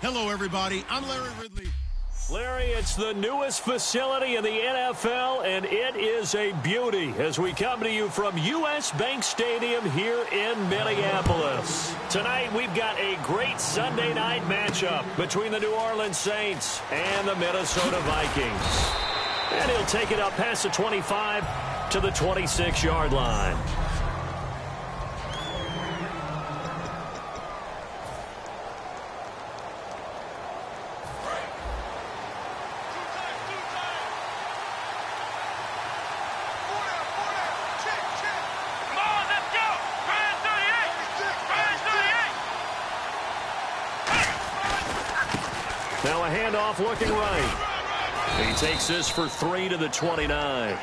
Hello, everybody. I'm Larry Ridley. Larry, it's the newest facility in the NFL, and it is a beauty as we come to you from U.S. Bank Stadium here in Minneapolis. Tonight, we've got a great Sunday night matchup between the New Orleans Saints and the Minnesota Vikings. And he'll take it up past the 25 to the 26-yard line. Now a handoff looking right. He takes this for 3 to the 29.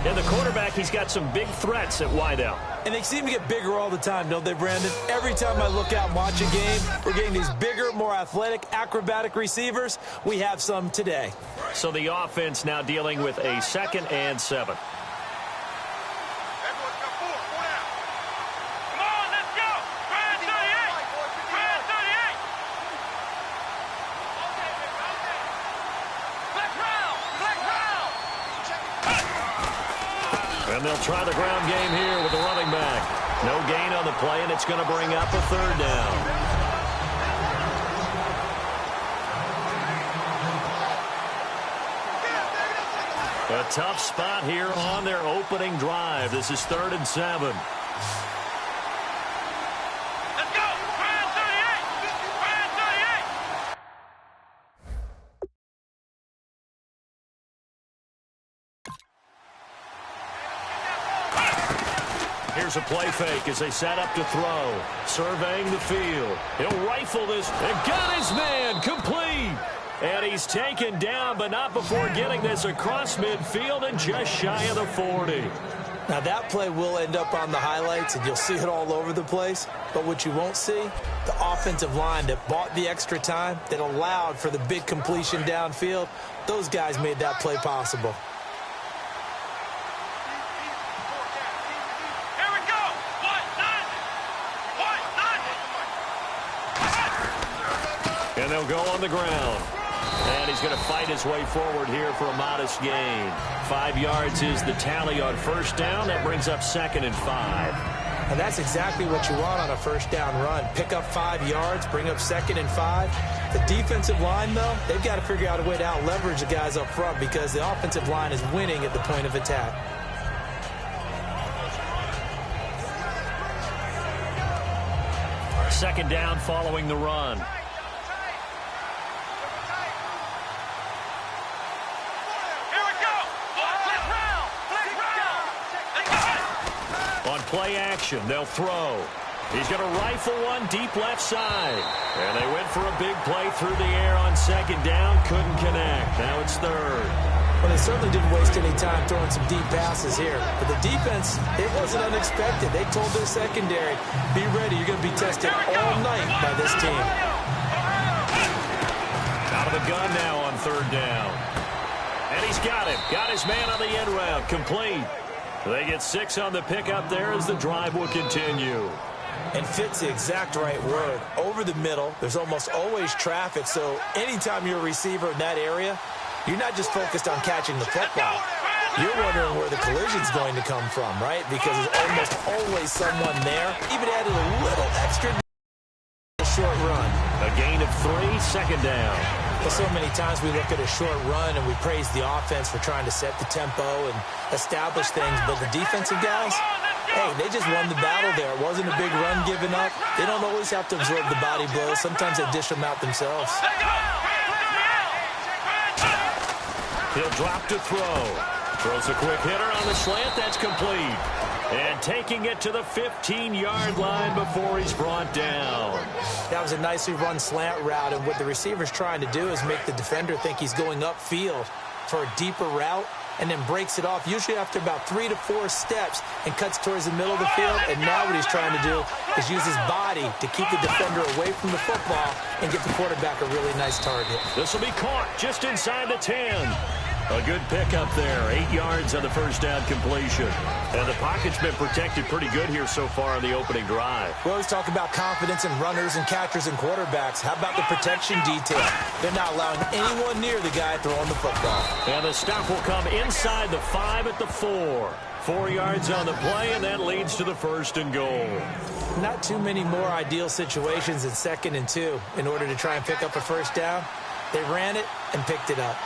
And the quarterback, he's got some big threats at wideout. And they seem to get bigger all the time, don't they, Brandon? Every time I look out and watch a game, we're getting these bigger, more athletic, acrobatic receivers. We have some today. So the offense now dealing with a 2nd and 7. And they'll try the ground game here with the running back. No gain on the play, and it's going to bring up a 3rd down. A tough spot here on their opening drive. This is 3rd and 7. Here's a play fake as they set up to throw. Surveying the field. He'll rifle this and got his man complete. And he's taken down, but not before getting this across midfield and just shy of the 40. Now that play will end up on the highlights, and you'll see it all over the place. But what you won't see, the offensive line that bought the extra time, that allowed for the big completion downfield, those guys made that play possible. And they'll go on the ground. And he's going to fight his way forward here for a modest gain. 5 yards is the tally on 1st down. That brings up 2nd and 5. And that's exactly what you want on a 1st down run. Pick up 5 yards, bring up 2nd and 5. The defensive line, though, they've got to figure out a way to out-leverage the guys up front because the offensive line is winning at the point of attack. Second down following the run. On play action, they'll throw. He's going to rifle one deep left side. And they went for a big play through the air on 2nd down. Couldn't connect. Now it's 3rd. Well, they certainly didn't waste any time throwing some deep passes here. But the defense, it wasn't unexpected. They told their secondary, be ready. You're going to be tested all night by this team. Out of the gun now on 3rd down. And he's got it. Got his man on the end route. Complete. They get 6 on the pickup there as the drive will continue. And fit's the exact right word. Over the middle, there's almost always traffic. So anytime you're a receiver in that area, you're not just focused on catching the football. You're wondering where the collision's going to come from, right? Because there's almost always someone there. Even added a little extra short run. A gain of 3, 2nd down. Well, so many times we look at a short run and we praise the offense for trying to set the tempo and establish things. But the defensive guys, hey, they just won the battle there. It wasn't a big run given up. They don't always have to absorb the body blows. Sometimes they dish them out themselves. He'll drop to throw. Throws a quick hitter on the slant. That's complete. And taking it to the 15-yard line before he's brought down. That was a nicely run slant route, and what the receiver's trying to do is make the defender think he's going upfield for a deeper route, and then breaks it off, usually after about 3 to 4 steps, and cuts towards the middle of the field. And now what he's trying to do is use his body to keep the defender away from the football and get the quarterback a really nice target. This will be caught just inside the 10. A good pickup there. 8 yards on the first down completion. And the pocket's been protected pretty good here so far on the opening drive. We always talk about confidence in runners and catchers and quarterbacks. How about the protection detail? They're not allowing anyone near the guy throwing the football. And the stop will come inside the 5 at the 4. 4 yards on the play, and that leads to the 1st and goal. Not too many more ideal situations in 2nd and 2 in order to try and pick up a first down. They ran it and picked it up.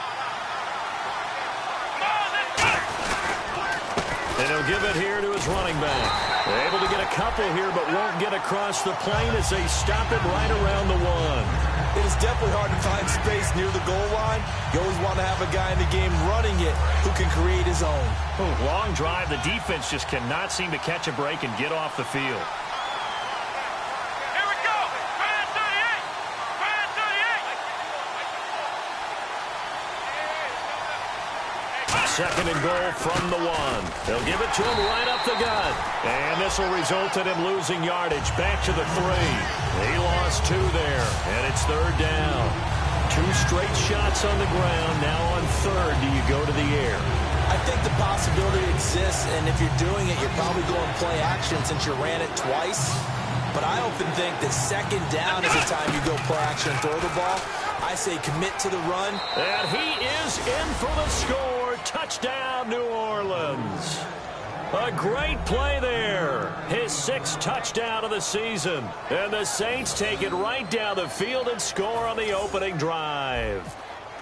And he'll give it here to his running back. They're able to get a couple here, but won't get across the plane as they stop it right around the 1. It is definitely hard to find space near the goal line. You always want to have a guy in the game running it who can create his own. Long drive. The defense just cannot seem to catch a break and get off the field. Here we go. Brand 38. Brand 38. 2nd and goal from the 1. They'll give it to him right up the gut. And this will result in him losing yardage back to the 3. He lost 2 there, and it's 3rd down. 2 straight shots on the ground. Now on 3rd, do you go to the air? I think the possibility exists, and if you're doing it, you're probably going play action since you ran it twice. But I often think that 2nd down is the time you go play action and throw the ball. I say commit to the run. And he is in for the score. Touchdown, New Orleans. A great play there. His 6th touchdown of the season. And the Saints take it right down the field and score on the opening drive.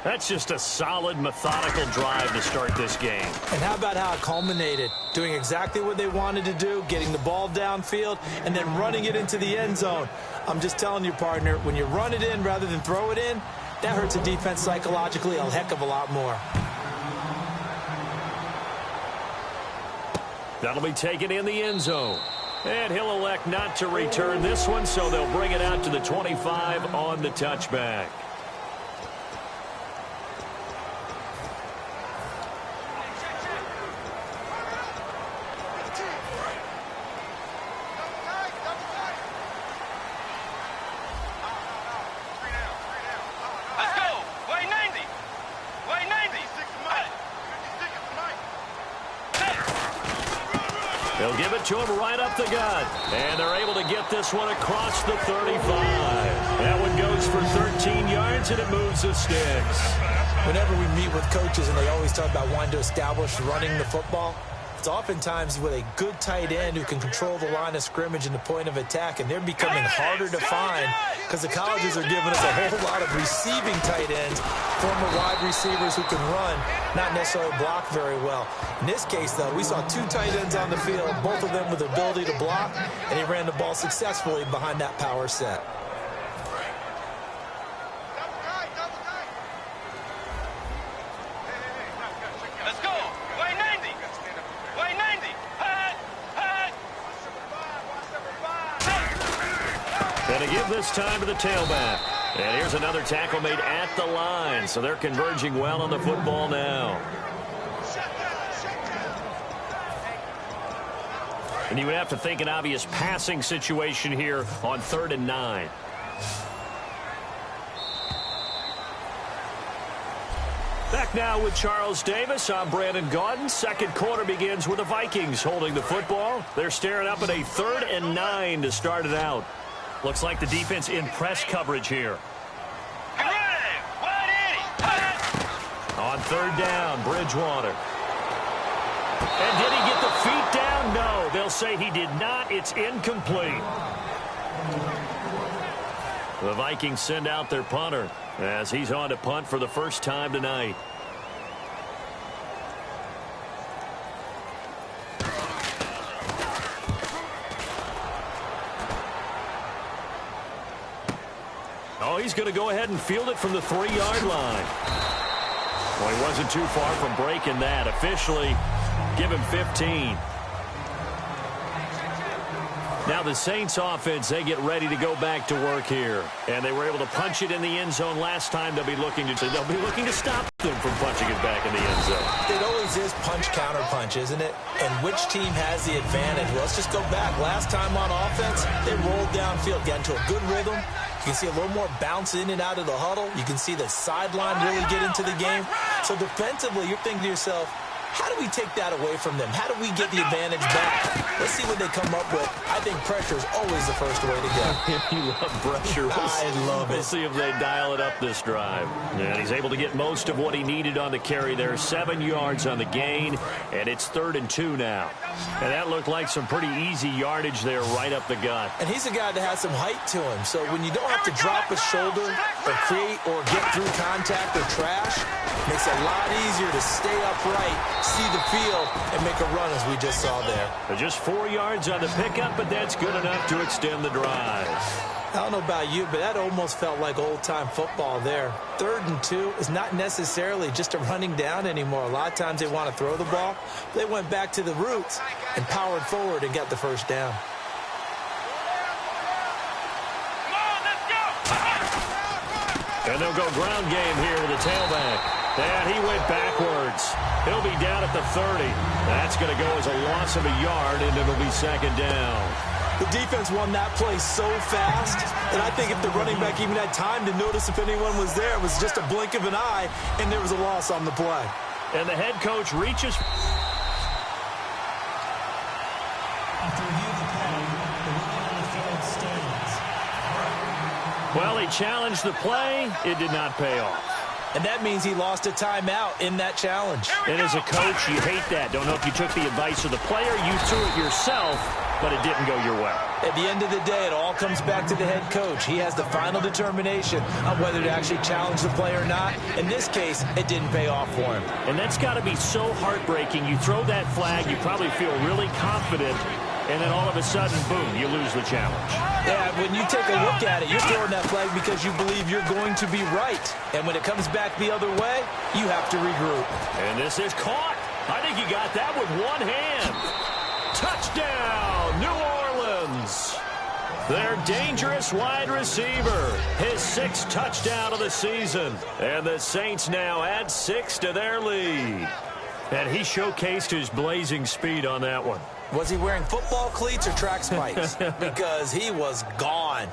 That's just a solid, methodical drive to start this game. And how about how it culminated? Doing exactly what they wanted to do, getting the ball downfield, and then running it into the end zone. I'm just telling you, partner, when you run it in rather than throw it in, that hurts a defense psychologically a heck of a lot more. That'll be taken in the end zone. And he'll elect not to return this one, so they'll bring it out to the 25 on the touchback. They'll give it to him right up the gut. And they're able to get this one across the 35. That one goes for 13 yards, and it moves the sticks. Whenever we meet with coaches and they always talk about wanting to establish running the football, it's oftentimes with a good tight end who can control the line of scrimmage and the point of attack, and they're becoming harder to find because the colleges are giving us a whole lot of receiving tight ends, former wide receivers who can run, not necessarily block very well. In this case, though, we saw 2 tight ends on the field, both of them with the ability to block, and he ran the ball successfully behind that power set. Let's go. Way 90. Way 90. Hut. Gonna give this time to the tailback. And here's another tackle made at the line, so they're converging well on the football now. And you would have to think an obvious passing situation here on 3rd and 9. Back now with Charles Davis. I'm Brandon Gaudin. 2nd quarter begins with the Vikings holding the football. They're staring up at a 3rd and 9 to start it out. Looks like the defense in press coverage here. On 3rd down, Bridgewater. And did he get the feet down? No, they'll say he did not. It's incomplete. The Vikings send out their punter as he's on to punt for the first time tonight. Oh, he's going to go ahead and field it from the 3-yard line. Well, he wasn't too far from breaking that. Officially, give him 15. Now the Saints offense, they get ready to go back to work here. And they were able to punch it in the end zone last time. They'll be looking to stop them from punching it back in the end zone. It always is punch-counter-punch, isn't it? And which team has the advantage? Well, let's just go back. Last time on offense, they rolled downfield, got into a good rhythm. You can see a little more bounce in and out of the huddle. You can see the sideline really get into the game. So defensively, you're thinking to yourself, how do we take that away from them? How do we get the advantage back? Let's see what they come up with. I think pressure is always the first way to go. You love pressure. I love it. We'll see if they dial it up this drive. And he's able to get most of what he needed on the carry there. 7 yards on the gain, and it's 3rd and 2 now. And that looked like some pretty easy yardage there right up the gut. And he's a guy that has some height to him. So when you don't have to drop a shoulder or create or get through contact or trash, it makes it a lot easier to stay upright, see the field, and make a run as we just saw there. Just 4 yards on the pickup, but that's good enough to extend the drive. I don't know about you, but that almost felt like old-time football there. 3rd and 2 is not necessarily just a running down anymore. A lot of times they want to throw the ball. They went back to the roots and powered forward and got the first down. And they'll go ground game here with a tailback. And he went backwards. He'll be down at the 30. That's going to go as a loss of a yard, and it'll be 2nd down. The defense won that play so fast that I think if the running back even had time to notice if anyone was there, it was just a blink of an eye, and there was a loss on the play. And the head coach reaches. After review of the play, the ruling on the field stands. Well, he challenged the play. It did not pay off. And that means he lost a timeout in that challenge. And as a coach, you hate that. Don't know if you took the advice of the player, you threw it yourself, but it didn't go your way. At the end of the day, it all comes back to the head coach. He has the final determination on whether to actually challenge the play or not. In this case, it didn't pay off for him. And that's got to be so heartbreaking. You throw that flag, you probably feel really confident, and then all of a sudden, boom, you lose the challenge. Yeah, when you take a look at it, you're throwing that flag because you believe you're going to be right. And when it comes back the other way, you have to regroup. And this is caught. I think he got that with one hand. Touchdown, New Orleans. Their dangerous wide receiver, his 6th touchdown of the season. And the Saints now add 6 to their lead. And he showcased his blazing speed on that one. Was he wearing football cleats or track spikes? Because he was gone.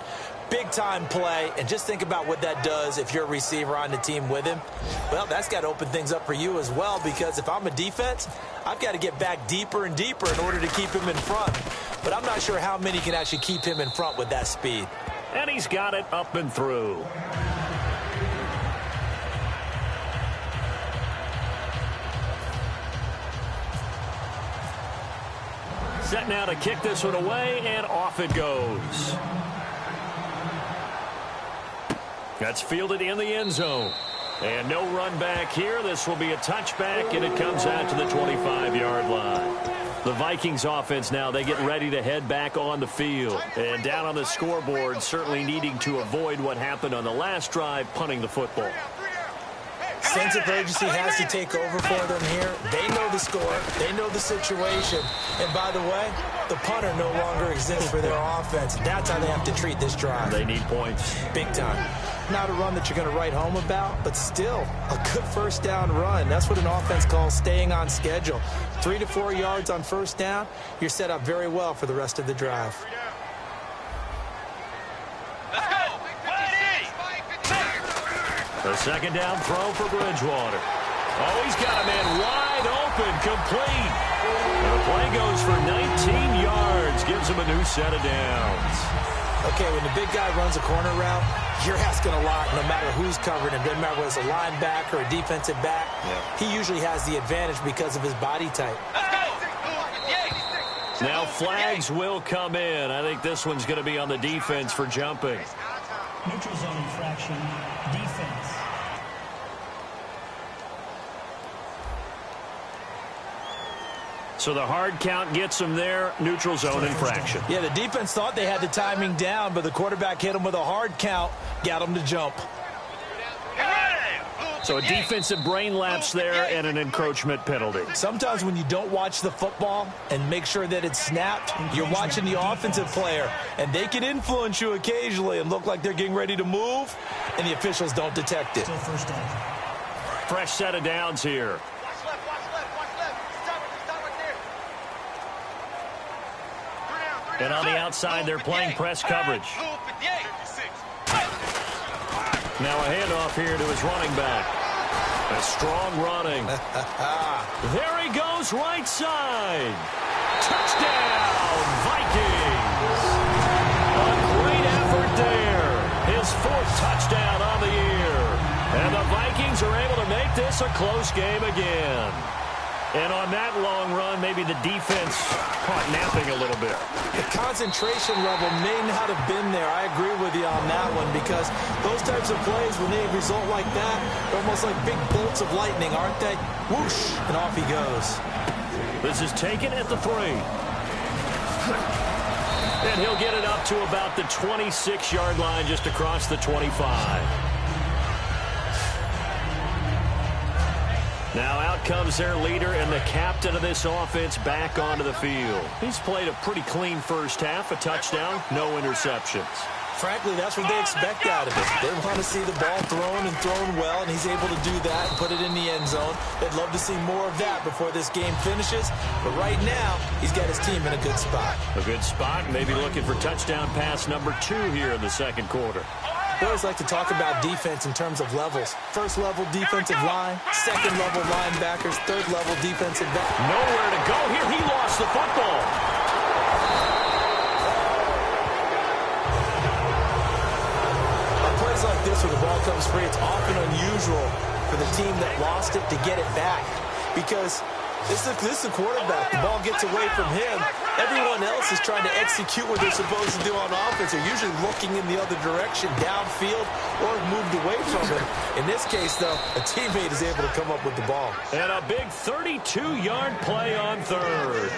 Big-time play, and just think about what that does if you're a receiver on the team with him. Well, that's got to open things up for you as well, because if I'm a defense, I've got to get back deeper and deeper in order to keep him in front. But I'm not sure how many can actually keep him in front with that speed. And he's got it up and through. Set now to kick this one away, and off it goes. That's fielded in the end zone. And no run back here. This will be a touchback, and it comes out to the 25-yard line. The Vikings offense now, they get ready to head back on the field. And down on the scoreboard, certainly needing to avoid what happened on the last drive, punting the football. Sense of urgency has to take over for them here. They know the score. They know the situation. And by the way, the punter no longer exists for their offense. That's how they have to treat this drive. They need points. Big time. Not a run that you're going to write home about, but still a good first down run. That's what an offense calls staying on schedule. 3 to 4 yards on first down. You're set up very well for the rest of the drive. Let's go. The 2nd down throw for Bridgewater. Oh, he's got a man wide open, complete. And the play goes for 19 yards, gives him a new set of downs. Okay, when the big guy runs a corner route, you're asking a lot no matter who's covering him. Doesn't matter whether it's a linebacker or a defensive back. Yeah. He usually has the advantage because of his body type. Now flags will come in. I think this one's going to be on the defense for jumping. Neutral zone infraction, defense. So the hard count gets him there, neutral zone infraction. Yeah, the defense thought they had the timing down, but the quarterback hit him with a hard count, got him to jump. So a defensive brain lapse there and an encroachment penalty. Sometimes when you don't watch the football and make sure that it's snapped, you're watching the offensive player, and they can influence you occasionally and look like they're getting ready to move, and the officials don't detect it. First down. Fresh set of downs here. And on the outside, they're playing press coverage. Now a handoff here to his running back. A strong running. There he goes, right side. Touchdown, Vikings. A great effort there. His 4th touchdown on the year. And the Vikings are able to make this a close game again. And on that long run, maybe the defense caught napping a little bit. The concentration level may not have been there. I agree with you on that one, because those types of plays, when they result like that, they're almost like big bolts of lightning, aren't they? Whoosh, and off he goes. This is taken at the 3. And he'll get it up to about the 26-yard line, just across the 25. Now out comes their leader and the captain of this offense back onto the field. He's played a pretty clean first half, a touchdown, no interceptions. Frankly, that's what they expect out of him. They want to see the ball thrown and thrown well, and he's able to do that and put it in the end zone. They'd love to see more of that before this game finishes. But right now, he's got his team in a good spot. A good spot, maybe looking for touchdown pass number 2 here in the second quarter. We always like to talk about defense in terms of levels. First level defensive line, second level linebackers, third level defensive back. Nowhere to go here. He lost the football. On plays like this where the ball comes free, it's often unusual for the team that lost it to get it back, because this is the quarterback. The ball gets away from him. Everyone else is trying to execute what they're supposed to do on offense. They're usually looking in the other direction, downfield, or moved away from him. In this case, though, a teammate is able to come up with the ball. And a big 32-yard play on third.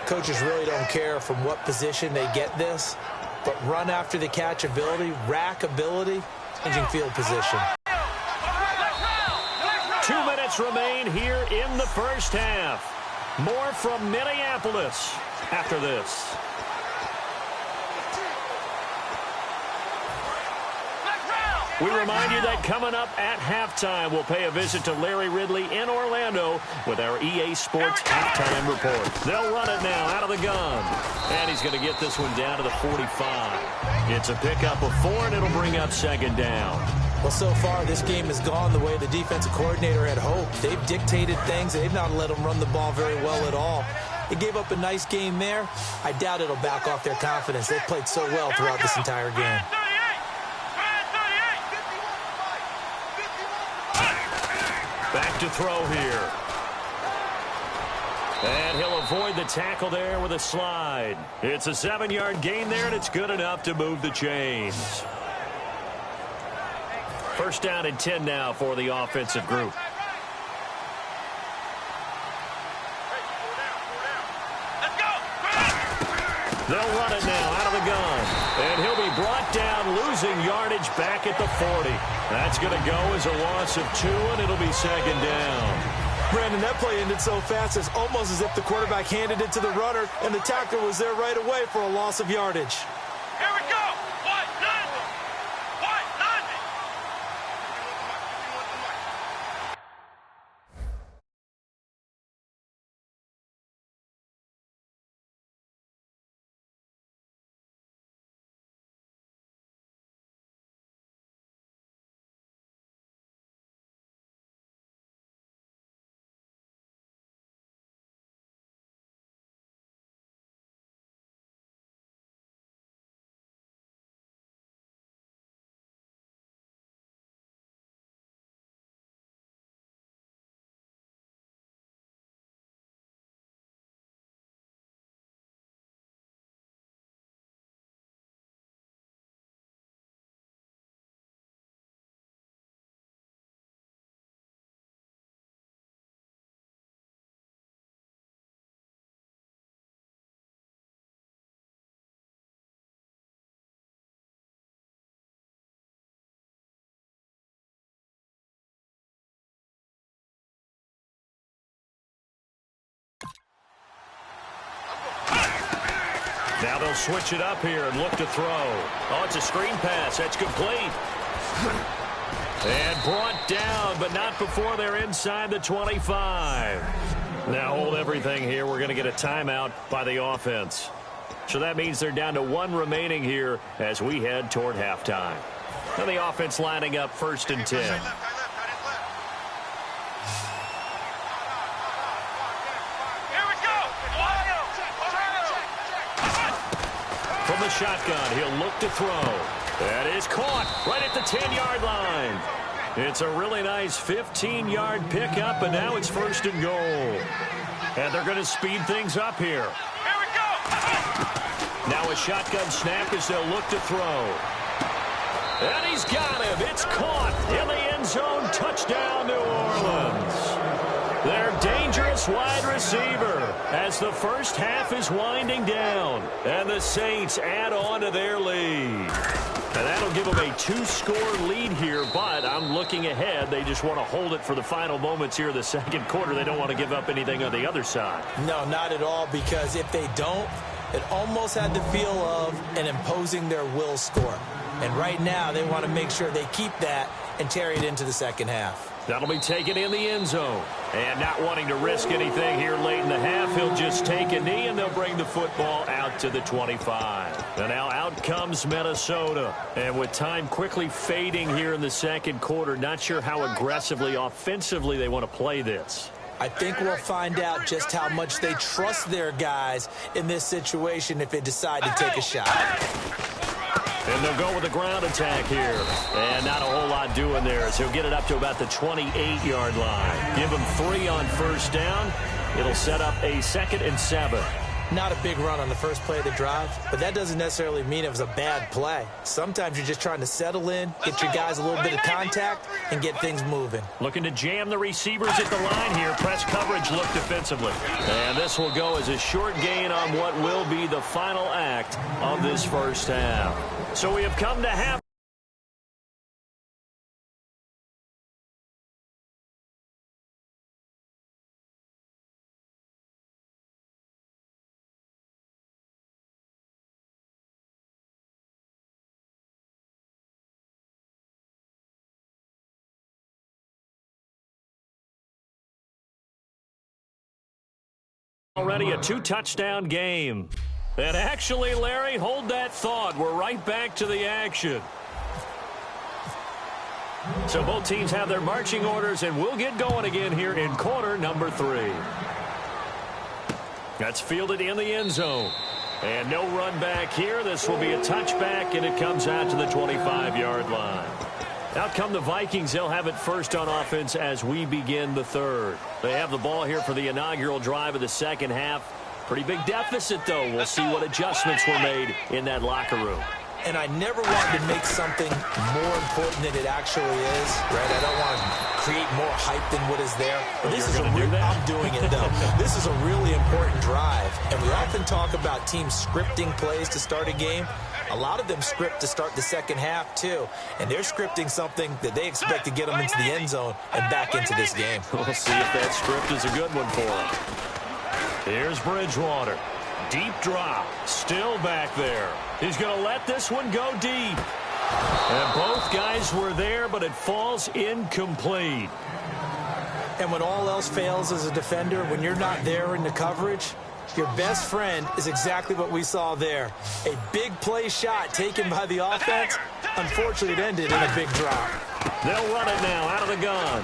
Coaches really don't care from what position they get this, but run after the catch ability, rack ability, changing field position. 2 minutes remain here in the first half. More from Minneapolis after this. We remind you that coming up at halftime, we'll pay a visit to Larry Ridley in Orlando with our EA Sports halftime report. They'll run it now out of the gun. And he's going to get this one down to the 45. It's a pickup of 4, and it'll bring up second down. Well, so far, this game has gone the way the defensive coordinator had hoped. They've dictated things. They've not let them run the ball very well at all. They gave up a nice game there. I doubt it'll back off their confidence. They've played so well throughout this entire game. Back to throw here. And he'll avoid the tackle there with a slide. It's a 7-yard gain there, and it's good enough to move the chains. First down and 10 now for the offensive group. They'll run it now out of the gun. And he'll be brought down, losing yardage back at the 40. That's going to go as a loss of 2, and it'll be second down. Brandon, that play ended so fast, it's almost as if the quarterback handed it to the runner, and the tackler was there right away for a loss of yardage. Here we go. White 90. White 90. Now they'll switch it up here and look to throw. Oh, it's a screen pass. That's complete. And brought down, but not before they're inside the 25. Now hold everything here. We're going to get a timeout by the offense. So that means they're down to 1 remaining here as we head toward halftime. Now the offense lining up 1st and 10. from the shotgun. He'll look to throw. That is caught right at the 10-yard line. It's a really nice 15-yard pickup, and now it's 1st and goal. And they're going to speed things up here. Here we go. Now a shotgun snap as they'll look to throw. And he's got him. It's caught in the end zone. Touchdown, New Orleans. Their dangerous wide receiver as the first half is winding down. And the Saints add on to their lead. And that'll give them a 2-score lead here, but I'm looking ahead. They just want to hold it for the final moments here in the second quarter. They don't want to give up anything on the other side. No, not at all, because if they don't, it almost had the feel of an imposing their will score. And right now, they want to make sure they keep that and carry it into the second half. That'll be taken in the end zone. And not wanting to risk anything here late in the half, he'll just take a knee, and they'll bring the football out to the 25. And now out comes Minnesota. And with time quickly fading here in the second quarter, not sure how aggressively, offensively they want to play this. I think we'll find out just how much they trust their guys in this situation if they decide to take a shot. And they'll go with a ground attack here. And not a whole lot doing there as he'll get it up to about the 28-yard line. Give him 3 on first down. It'll set up a 2nd and 7. Not a big run on the first play of the drive, but that doesn't necessarily mean it was a bad play. Sometimes you're just trying to settle in, get your guys a little bit of contact, and get things moving. Looking to jam the receivers at the line here. Press coverage look defensively. And this will go as a short gain on what will be the final act of this first half. So we have come to half. Already a 2-touchdown game. And actually, Larry, hold that thought. We're right back to the action. So both teams have their marching orders, and we'll get going again here in quarter number 3. That's fielded in the end zone. And no run back here. This will be a touchback, and it comes out to the 25-yard line. Out come the Vikings. They'll have it first on offense as we begin the third. They have the ball here for the inaugural drive of the second half. Pretty big deficit, though. We'll see what adjustments were made in that locker room. And I never wanted to make something more important than it actually is, right? I don't want to create more hype than what is there. But this is I'm doing it, though. This is a really important drive. And we often talk about teams scripting plays to start a game. A lot of them script to start the second half, too. And they're scripting something that they expect to get them into the end zone and back into this game. We'll see if that script is a good one for them. Here's Bridgewater. Deep drop. Still back there. He's going to let this one go deep. And both guys were there, but it falls incomplete. And when all else fails as a defender, when you're not there in the coverage, your best friend is exactly what we saw there. A big play shot taken by the offense. Unfortunately, it ended in a big drop. They'll run it now out of the gun.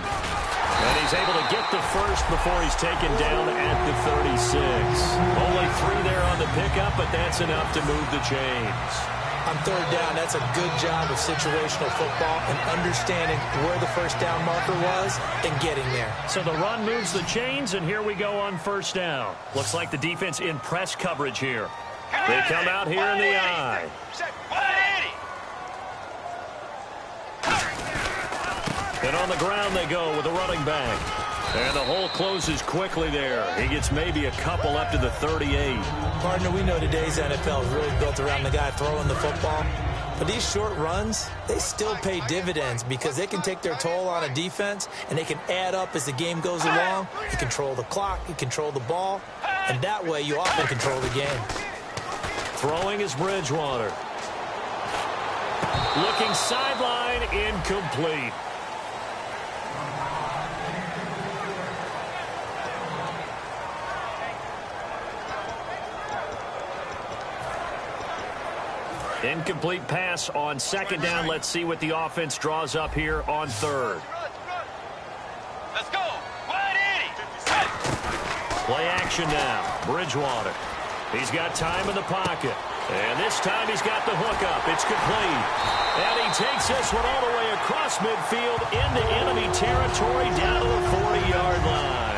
And he's able to get the first before he's taken down at the 36. Only 3 there on the pickup, but that's enough to move the chains. On third down, that's a good job of situational football and understanding where the first down marker was and getting there. So the run moves the chains, and here we go on first down. Looks like the defense in press coverage here. They come out here in the eye. And on the ground they go with a running back. And the hole closes quickly there. He gets maybe a couple up to the 38. Partner, we know today's NFL is really built around the guy throwing the football. But these short runs, they still pay dividends because they can take their toll on a defense and they can add up as the game goes along. You control the clock, you control the ball, and that way you often control the game. Throwing is Bridgewater. Looking sideline, incomplete. Incomplete pass on second down. Let's see what the offense draws up here on third. Let's go. 180. Play action now. Bridgewater. He's got time in the pocket. And this time he's got the hook up. It's complete. And he takes this one all the way across midfield into enemy territory down to the 40-yard line.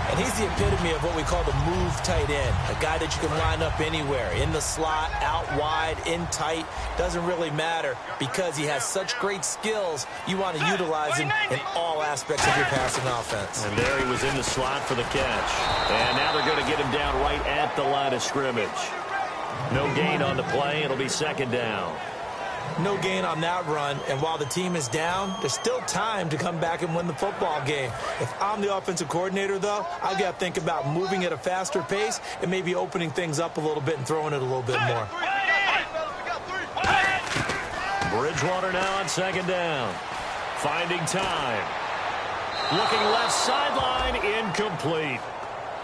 And he's the epitome of what we call the move tight end, a guy that you can line up anywhere, in the slot, out wide, in tight, doesn't really matter because he has such great skills. You want to utilize him in all aspects of your passing offense. And there he was in the slot for the catch. And now they're going to get him down right at the line of scrimmage. No gain on the play. It'll be second down. No gain on that run, and while the team is down, there's still time to come back and win the football game. If I'm the offensive coordinator, though, I've got to think about moving at a faster pace and maybe opening things up a little bit and throwing it a little bit more. Bridgewater now on second down. Finding time. Looking left sideline, incomplete.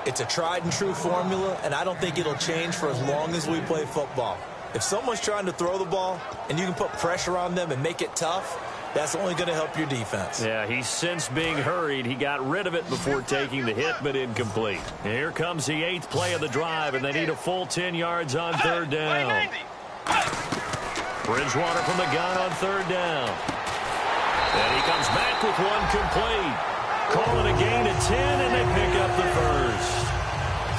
It's a tried and true formula, and I don't think it'll change for as long as we play football. If someone's trying to throw the ball and you can put pressure on them and make it tough, that's only going to help your defense. Yeah, he's since being hurried. He got rid of it before taking the hit, but incomplete. And here comes the 8th play of the drive, and they need a full 10 yards on third down. Bridgewater from the gun on third down. And he comes back with one complete. Call it a gain of 10, and they pick up the first.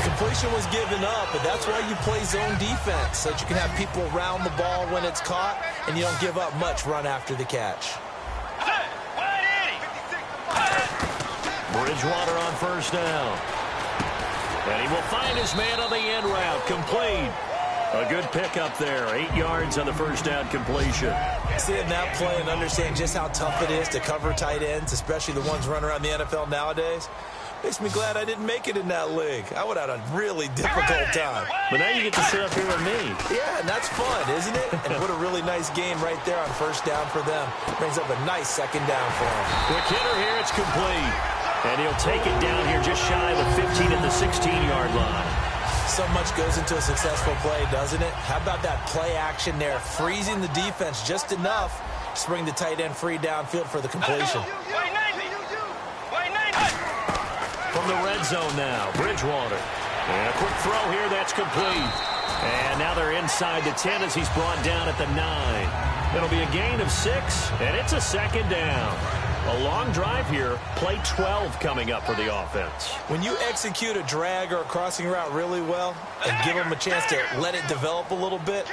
Completion was given up, but that's why you play zone defense, so that you can have people around the ball when it's caught, and you don't give up much run after the catch. Bridgewater on first down. And he will find his man on the end route. Complete. A good pickup there. 8 yards on the first down completion. Seeing that play and understanding just how tough it is to cover tight ends, especially the ones running around the NFL nowadays, makes me glad I didn't make it in that league. I would have had a really difficult time. But now you get to sit up here with me. Yeah, and that's fun, isn't it? And what a really nice game right there on first down for them. Brings up a nice second down for them. Quick hitter here, it's complete. And he'll take it down here just shy of the 15 at the 16-yard line. So much goes into a successful play, doesn't it? How about that play action there? Freezing the defense just enough to bring the tight end free downfield for the completion. From the red zone now, Bridgewater. And a quick throw here, that's complete. And now they're inside the 10 as he's brought down at the 9. It'll be a gain of 6, and it's a second down. A long drive here, play 12 coming up for the offense. When you execute a drag or a crossing route really well and give them a chance to let it develop a little bit,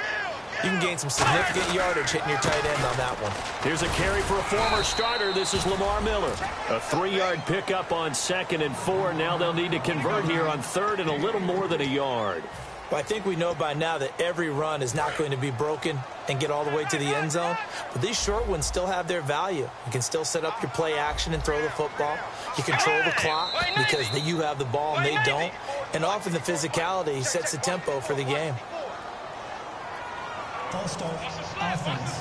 you can gain some significant yardage hitting your tight end on that one. Here's a carry for a former starter. This is Lamar Miller. A 3-yard pickup on 2nd and 4. Now they'll need to convert here on 3rd and a little more than a yard. Well, I think we know by now that every run is not going to be broken and get all the way to the end zone. But these short ones still have their value. You can still set up your play action and throw the football. You control the clock because you have the ball and they don't. And often the physicality sets the tempo for the game. False start, offense.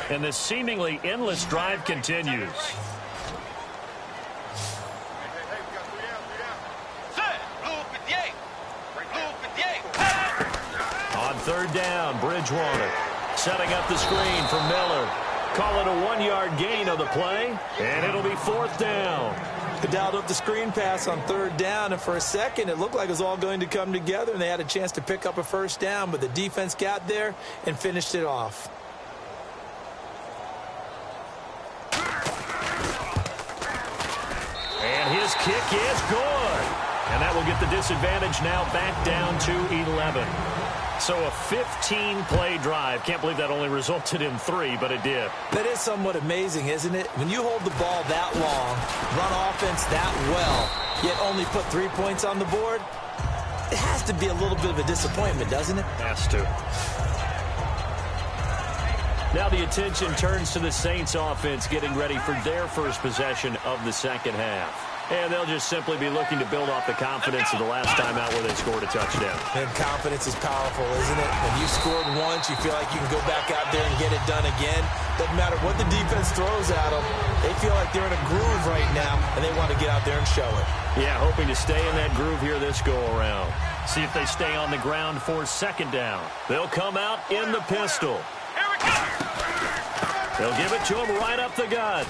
And this seemingly endless drive continues. On third down, Bridgewater setting up the screen for Miller. Call it a 1-yard gain on the play, and it'll be 4th down. They dialed up the screen pass on third down, and for a second it looked like it was all going to come together, and they had a chance to pick up a first down, but the defense got there and finished it off. And his kick is good. And that will get the disadvantage now back down to 11. So a 15-play drive. Can't believe that only resulted in 3, but it did. That is somewhat amazing, isn't it? When you hold the ball that long, run offense that well, yet only put 3 points on the board, it has to be a little bit of a disappointment, doesn't it? Has to. Now the attention turns to the Saints offense getting ready for their first possession of the second half. And they'll just simply be looking to build off the confidence of the last time out where they scored a touchdown. And confidence is powerful, isn't it? When you scored once, you feel like you can go back out there and get it done again. Doesn't matter what the defense throws at them. They feel like they're in a groove right now, and they want to get out there and show it. Yeah, hoping to stay in that groove here this go-around. See if they stay on the ground for second down. They'll come out in the pistol. They'll give it to him right up the gut.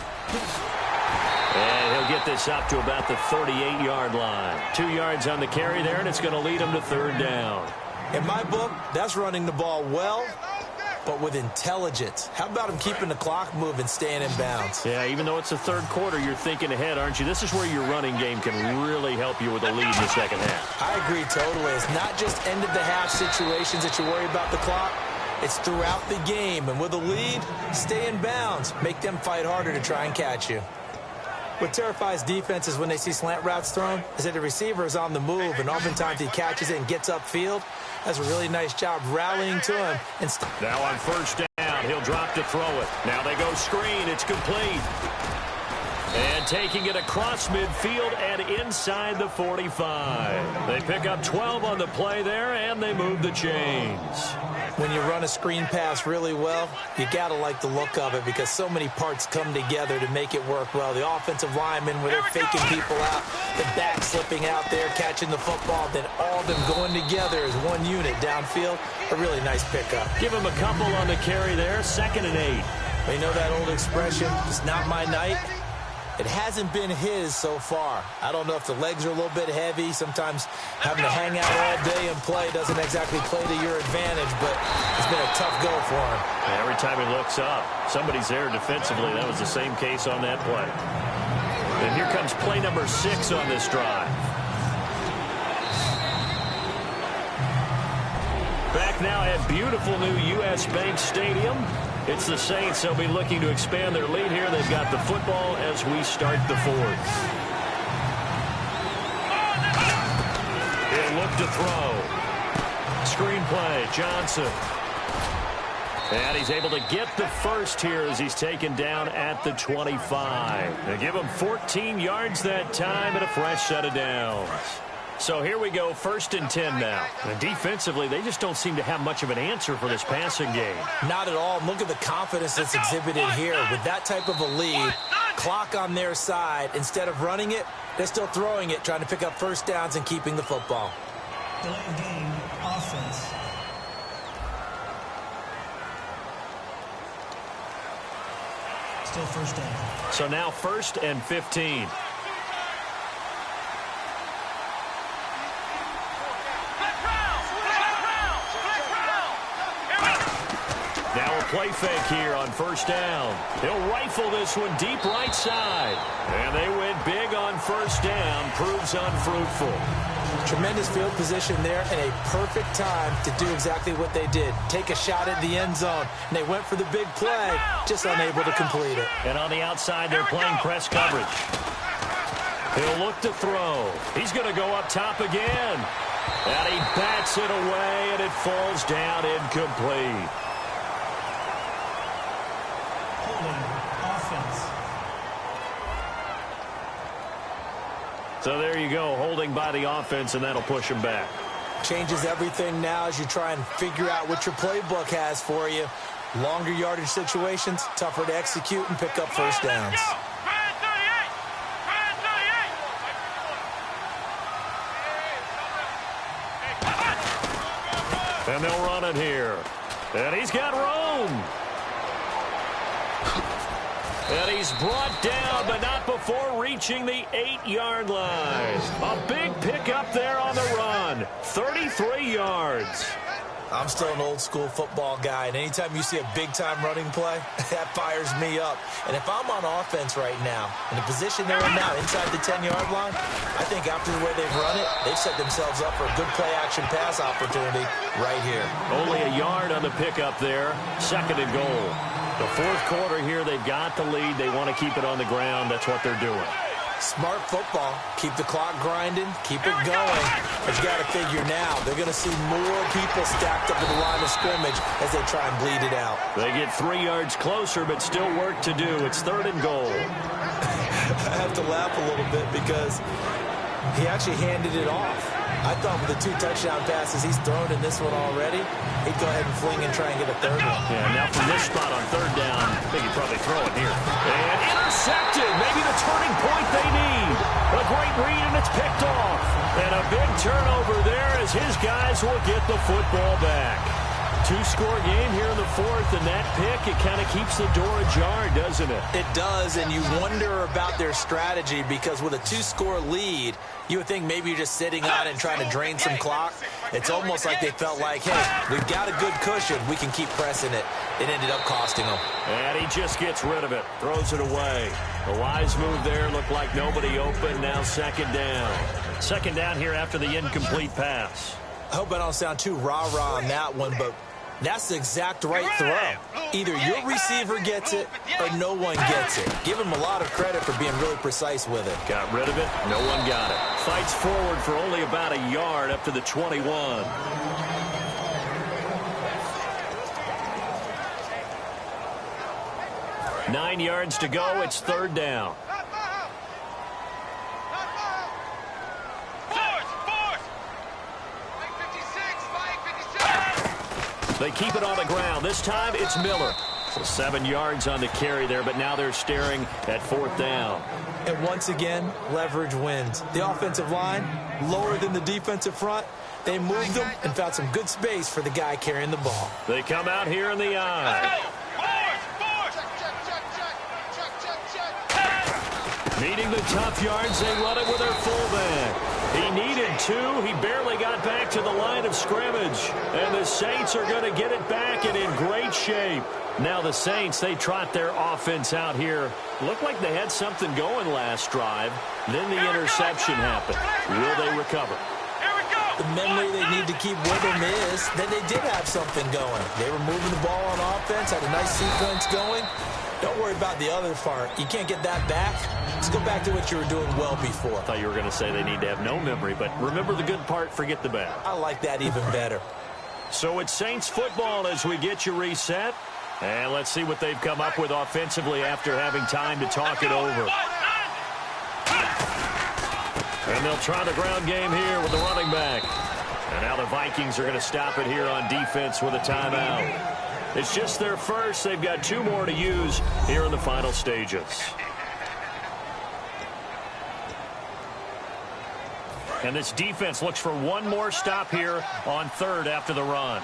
And he'll get get this up to about the 38-yard line. 2 yards on the carry there, and it's going to lead them to third down. In my book, that's running the ball well, but with intelligence. How about him keeping the clock moving, staying in bounds? Yeah, even though it's the third quarter, you're thinking ahead, aren't you? This is where your running game can really help you with a lead in the second half. I agree totally. It's not just end-of-the-half situations that you worry about the clock. It's throughout the game. And with a lead, stay in bounds. Make them fight harder to try and catch you. What terrifies defenses when they see slant routes thrown is that the receiver is on the move, and oftentimes he catches it and gets upfield. That's a really nice job rallying to him. Now on first down, he'll drop to throw it. Now they go screen. It's complete. And taking it across midfield and inside the 45. They pick up 12 on the play there, and they move the chains. When you run a screen pass really well, you got to like the look of it because so many parts come together to make it work well. The offensive linemen, where they're faking people out, the back slipping out there, catching the football, then all of them going together as one unit downfield. A really nice pickup. Give him a couple on the carry there, 2nd and 8. You know that old expression, it's not my night? It hasn't been his so far. I don't know if the legs are a little bit heavy. Sometimes having to hang out all day and play doesn't exactly play to your advantage, but it's been a tough go for him. Every time he looks up, somebody's there defensively. That was the same case on that play. And here comes play number 6 on this drive. Back now at beautiful new U.S. Bank Stadium. It's the Saints. They'll be looking to expand their lead here. They've got the football as we start the 4th. He'll look to throw. Screen play, Johnson. And he's able to get the first here as he's taken down at the 25. They give him 14 yards that time and a fresh set of downs. So here we go, 1st and 10 now. And defensively, they just don't seem to have much of an answer for this passing game. Not at all. Look at the confidence that's exhibited here. With that type of a lead, clock on their side, instead of running it, they're still throwing it, trying to pick up first downs and keeping the football. Delay game, offense. Still first down. So now 1st and 15. Now a play fake here on first down. He'll rifle this one deep right side. And they went big on first down. Proves unfruitful. Tremendous field position there and a perfect time to do exactly what they did. Take a shot at the end zone. And they went for the big play, just unable to complete it. And on the outside, they're playing press coverage. He'll look to throw. He's going to go up top again. And he bats it away, and it falls down incomplete. So there you go, holding by the offense, and that'll push him back. Changes everything now as you try and figure out what your playbook has for you. Longer yardage situations, tougher to execute and pick up first downs. And they'll run it here. And he's got room. And he's brought down, but not before reaching the 8-yard line. A big pickup there on the run. 33 yards. I'm still an old-school football guy, and anytime you see a big-time running play, that fires me up. And if I'm on offense right now, in the position they're in now, inside the 10-yard line, I think after the way they've run it, they've set themselves up for a good play-action pass opportunity right here. Only a yard on the pickup there. 2nd and goal. The 4th quarter here, they've got the lead. They want to keep it on the ground. That's what they're doing. Smart football. Keep the clock grinding. Keep it going. But you got to figure now, they're going to see more people stacked up at the line of scrimmage as they try and bleed it out. They get 3 yards closer, but still work to do. It's 3rd and goal. I have to laugh a little bit because he actually handed it off. I thought with the 2 touchdown passes he's thrown in this one already, he'd go ahead and fling and try and get a 3rd one. Yeah, now from this spot on 3rd down, I think he'd probably throw it here. And intercepted, maybe the turning point they need. A great read, and it's picked off. And a big turnover there as his guys will get the football back. Two-score game here in the fourth, and that pick, it kind of keeps the door ajar, doesn't it? It does, and you wonder about their strategy because with a two-score lead, you would think maybe you're just sitting on it and trying to drain some clock. It's almost like they felt like, hey, we've got a good cushion. We can keep pressing it. It ended up costing them. And he just gets rid of it, throws it away. The wise move there looked like nobody open. Now second down. Second down here after the incomplete pass. I hope I don't sound too rah-rah on that one, but that's the exact right throw. Either your receiver gets it or no one gets it. Give him a lot of credit for being really precise with it. Got rid of it. No one got it. Fights forward for only about a yard up to the 21. Nine yards to go. It's third down. They keep it on the ground. This time it's Miller. So 7 yards on the carry there, but now they're staring at fourth down. And once again, leverage wins. The offensive line, lower than the defensive front. They moved them and found some good space for the guy carrying the ball. They come out here in the eye. Needing the tough yards, they run it with their fullback. He needed 2. He barely got back to the line of scrimmage. And the Saints are going to get it back and in great shape. Now the Saints, they trot their offense out here. Looked like they had something going last drive. Then the interception happened. Will they recover? The memory they need to keep with them is that they did have something going. They were moving the ball on offense, had a nice sequence going. Don't worry about the other part. You can't get that back. Let's go back to what you were doing well before. I thought you were going to say they need to have no memory, but remember the good part, forget the bad. I like that even better. So it's Saints football as we get you reset. And let's see what they've come up with offensively after having time to talk it over. And they'll try the ground game here with the running back. And now the Vikings are going to stop it here on defense with a timeout. It's just their first. They've got 2 more to use here in the final stages. And this defense looks for one more stop here on third after the run.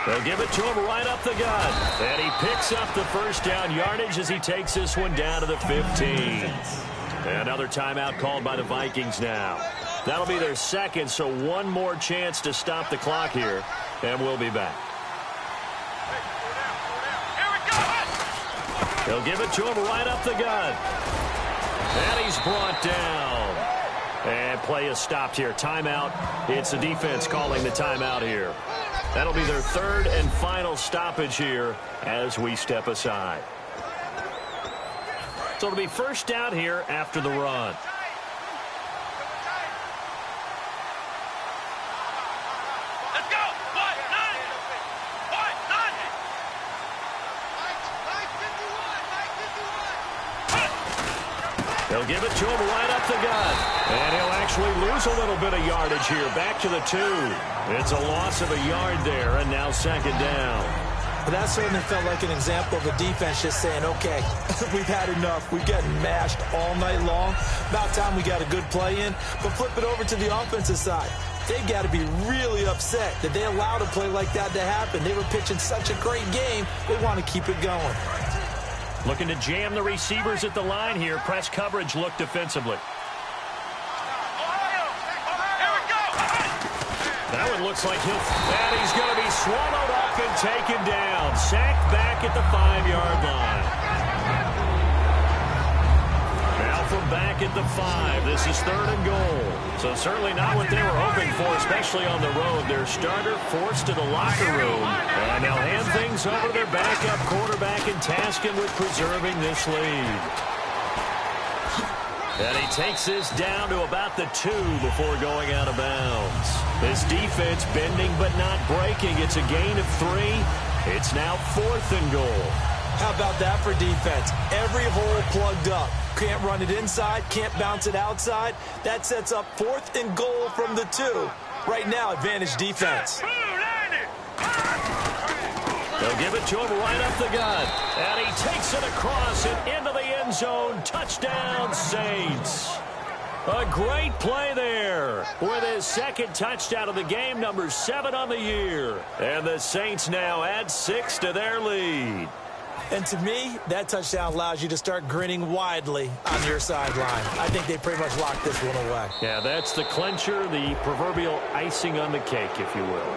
They'll give it to him right up the gut. And he picks up the first down yardage as he takes this one down to the 15. Another timeout called by the Vikings now. That'll be their second, so one more chance to stop the clock here. And we'll be back. They'll give it to him right up the gut. And he's brought down. And play is stopped here. Timeout. It's the defense calling the timeout here. That'll be their third and final stoppage here as we step aside. So it'll be first down here after the run. Let's go. What? Nine. What? Nine. They'll give it to him right up the gut. And he'll actually lose a little bit of yardage here. Back to the 2. It's a loss of a yard there, and now second down. But that certainly felt like an example of a defense just saying, okay, we've had enough. We've gotten mashed all night long. About time we got a good play in. But flip it over to the offensive side. They've got to be really upset that they allowed a play like that to happen. They were pitching such a great game. They want to keep it going. Looking to jam the receivers at the line here. Press coverage look defensively. That one looks like and he's going to be swallowed up and taken down. Sacked back at the 5-yard line. Now from back at the 5. This is third and goal. So certainly not what they were hoping for, especially on the road. Their starter forced to the locker room. And they'll hand things over to their backup quarterback and task him with preserving this lead. And he takes this down to about the 2 before going out of bounds. This defense bending but not breaking. It's a gain of 3. It's now fourth and goal. How about that for defense? Every hole plugged up. Can't run it inside, can't bounce it outside. That sets up fourth and goal from the 2. Right now, advantage defense. They'll give it to him right up the gut. And he takes it across and into the end zone. Touchdown, Saints. A great play there with his second touchdown of the game, number 7 on the year. And the Saints now add 6 to their lead. And to me, that touchdown allows you to start grinning widely on your sideline. I think they pretty much locked this one away. Yeah, that's the clincher, the proverbial icing on the cake, if you will.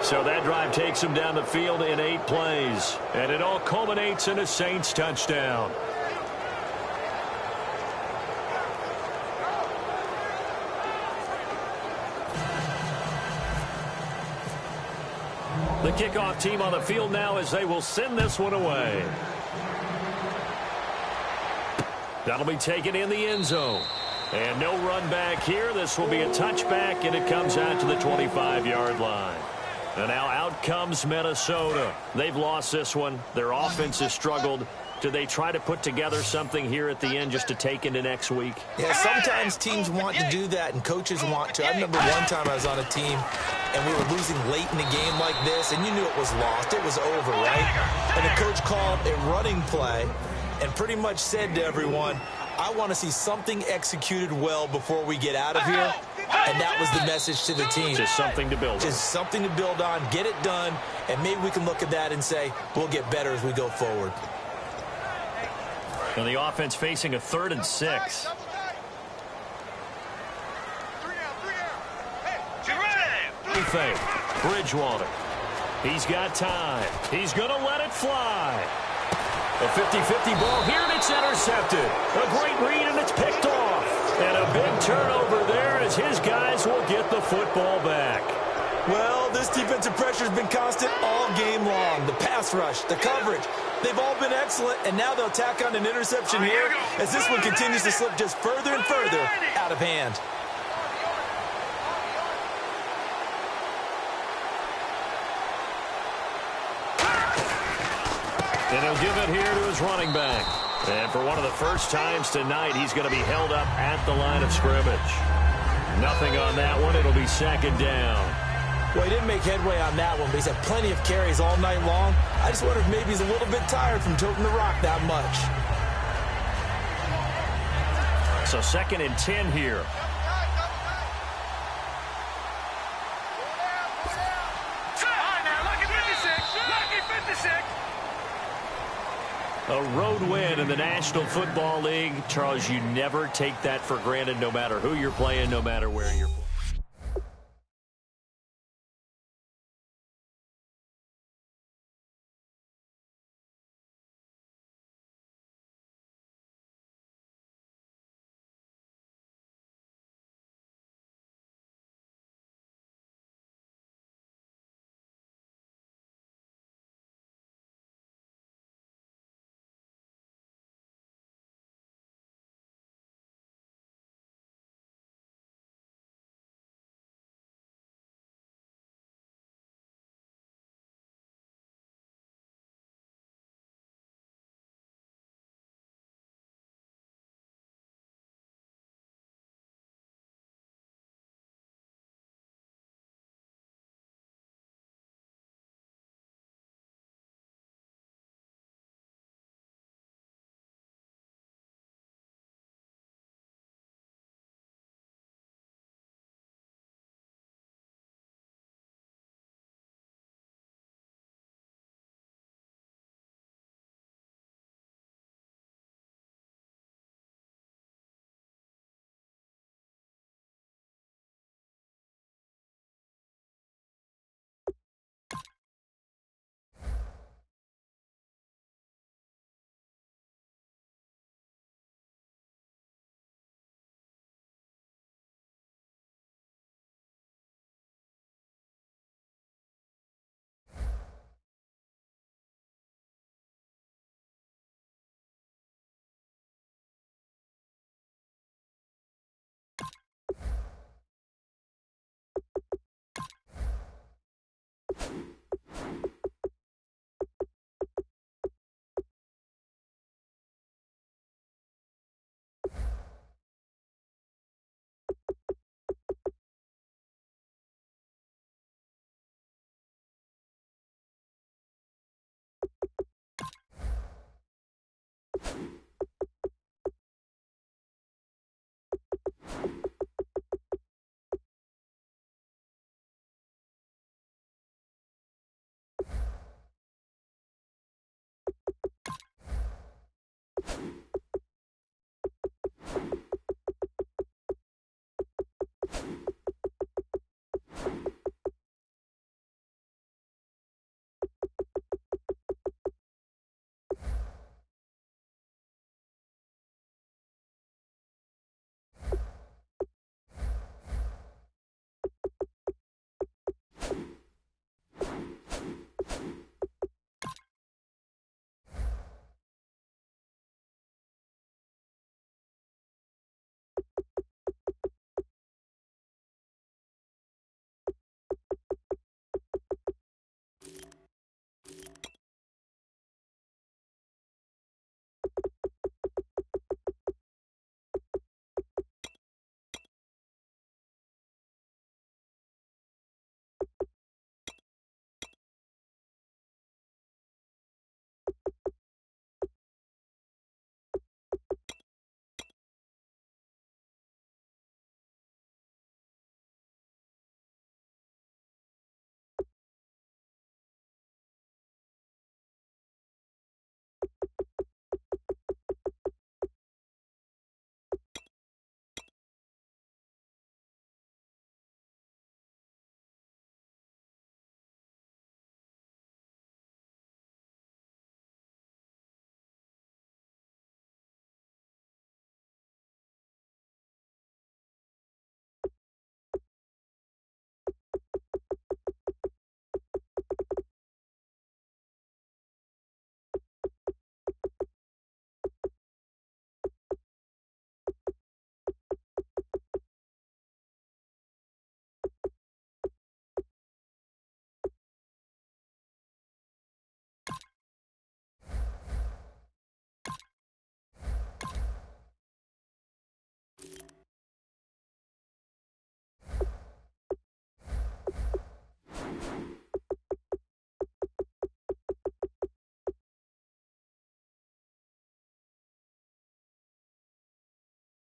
So that drive takes him down the field in 8 plays. And it all culminates in a Saints touchdown. The kickoff team on the field now as they will send this one away. That'll be taken in the end zone. And no run back here. This will be a touchback, and it comes out to the 25-yard line. And now out comes Minnesota. They've lost this one. Their offense has struggled. Do they try to put together something here at the end just to take into next week? Yeah, sometimes teams want to do that and coaches want to. I remember one time I was on a team and we were losing late in a game like this, and you knew it was lost. It was over, right? And the coach called a running play and pretty much said to everyone, I want to see something executed well before we get out of here. And that was the message to the team. Just something to build on. Just something to build on, get it done, and maybe we can look at that and say, we'll get better as we go forward. And the offense facing a 3rd and 6. Fake. Bridgewater. He's got time. He's going to let it fly. A 50-50 ball here, and it's intercepted. A great read, and it's picked off. And a big turnover there as his guys will get the football back. Well, this defensive pressure has been constant all game long. The pass rush, the coverage, they've all been excellent, and now they'll tack on an interception here as this one continues to slip just further and further out of hand. And he'll give it here to his running back. And for one of the first times tonight, he's going to be held up at the line of scrimmage. Nothing on that one. It'll be 2nd down. Well, he didn't make headway on that one, but he's had plenty of carries all night long. I just wonder if maybe he's a little bit tired from toting the rock that much. So 2nd and 10 here. A road win in the National Football League. Charles, you never take that for granted, no matter who you're playing, no matter where you're playing.